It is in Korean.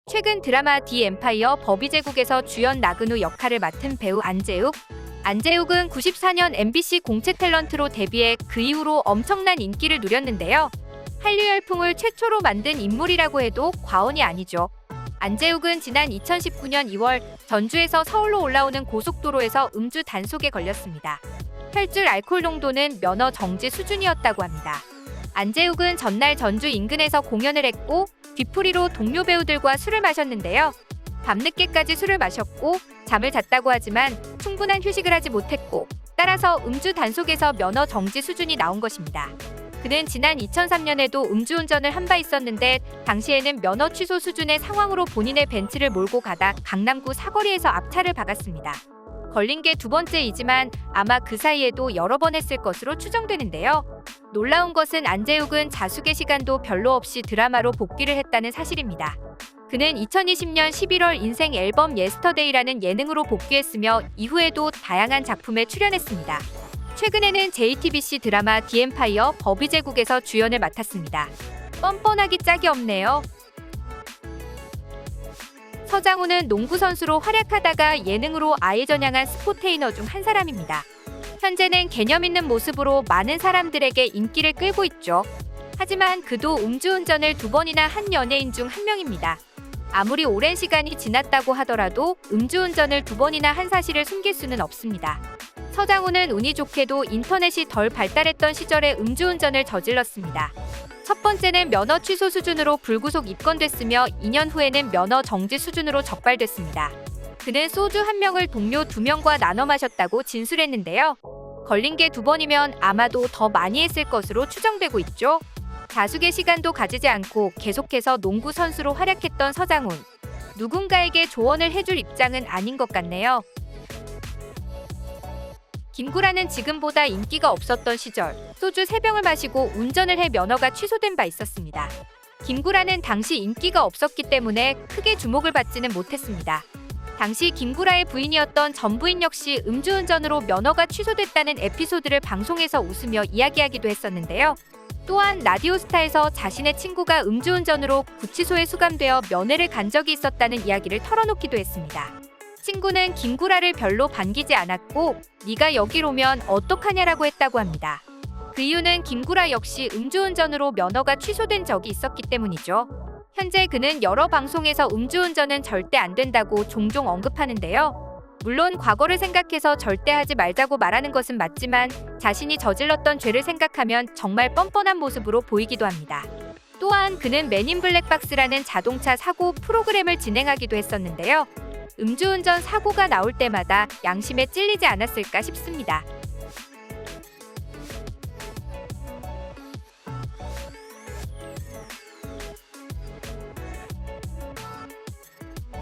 최근 드라마 디 엠파이어 법의제국에서 주연 나근우 역할을 맡은 배우 안재욱. 안재욱은 94년 MBC 공채 탤런트로 데뷔해 그 이후로 엄청난 인기를 누렸는데요. 한류 열풍을 최초로 만든 인물이라고 해도 과언이 아니죠. 안재욱은 지난 2019년 2월 전주에서 서울로 올라오는 고속도로에서 음주 단속에 걸렸습니다. 혈중 알코올 농도는 면허 정지 수준이었다고 합니다. 안재욱은 전날 전주 인근에서 공연을 했고 뒤풀이로 동료 배우들과 술을 마셨는데요. 밤늦게까지 술을 마셨고 잠을 잤다고 하지만 충분한 휴식을 하지 못했고 따라서 음주 단속에서 면허 정지 수준이 나온 것입니다. 그는 지난 2003년에도 음주운전을 한 바 있었는데 당시에는 면허 취소 수준의 상황으로 본인의 벤츠를 몰고 가다 강남구 사거리에서 앞차를 박았습니다. 걸린 게 두 번째이지만 아마 그 사이에도 여러 번 했을 것으로 추정되는데요. 놀라운 것은 안재욱은 자숙의 시간도 별로 없이 드라마로 복귀를 했다는 사실입니다. 그는 2020년 11월 인생 앨범 예스터데이라는 예능으로 복귀했으며 이후에도 다양한 작품에 출연했습니다. 최근에는 JTBC 드라마 디 엠파이어 법의제국에서 주연을 맡았습니다. 뻔뻔하기 짝이 없네요. 서장훈은 농구 선수로 활약하다가 예능으로 아예 전향한 스포테이너 중 한 사람입니다. 현재는 개념 있는 모습으로 많은 사람들에게 인기를 끌고 있죠. 하지만 그도 음주운전을 2번이나 한 연예인 중 한 명입니다. 아무리 오랜 시간이 지났다고 하더라도 음주운전을 2번이나 한 사실을 숨길 수는 없습니다. 서장훈은 운이 좋게도 인터넷이 덜 발달했던 시절에 음주운전을 저질렀습니다. 첫 번째는 면허 취소 수준으로 불구속 입건됐으며 2년 후에는 면허 정지 수준으로 적발됐습니다. 그는 소주 1명을 동료 2명과 나눠 마셨다고 진술했는데요. 걸린 게 2번이면 아마도 더 많이 했을 것으로 추정되고 있죠. 자숙의 시간도 가지지 않고 계속해서 농구 선수로 활약했던 서장훈. 누군가에게 조언을 해줄 입장은 아닌 것 같네요. 김구라는 지금보다 인기가 없었던 시절 소주 3병을 마시고 운전을 해 면허가 취소된 바 있었습니다. 김구라는 당시 인기가 없었기 때문에 크게 주목을 받지는 못했습니다. 당시 김구라의 부인이었던 전 부인 역시 음주운전으로 면허가 취소됐다는 에피소드를 방송에서 웃으며 이야기하기도 했었는데요. 또한 라디오스타에서 자신의 친구가 음주운전으로 구치소에 수감되어 면회를 간 적이 있었다는 이야기를 털어놓기도 했습니다. 친구는 김구라를 별로 반기지 않았고 네가 여길 오면 어떡하냐라고 했다고 합니다. 그 이유는 김구라 역시 음주운전으로 면허가 취소된 적이 있었기 때문이죠. 현재 그는 여러 방송에서 음주운전은 절대 안 된다고 종종 언급하는데요. 물론 과거를 생각해서 절대 하지 말자고 말하는 것은 맞지만 자신이 저질렀던 죄를 생각하면 정말 뻔뻔한 모습으로 보이기도 합니다. 또한 그는 맨인 블랙박스라는 자동차 사고 프로그램을 진행하기도 했었는데요. 음주운전 사고가 나올 때마다 양심에 찔리지 않았을까 싶습니다.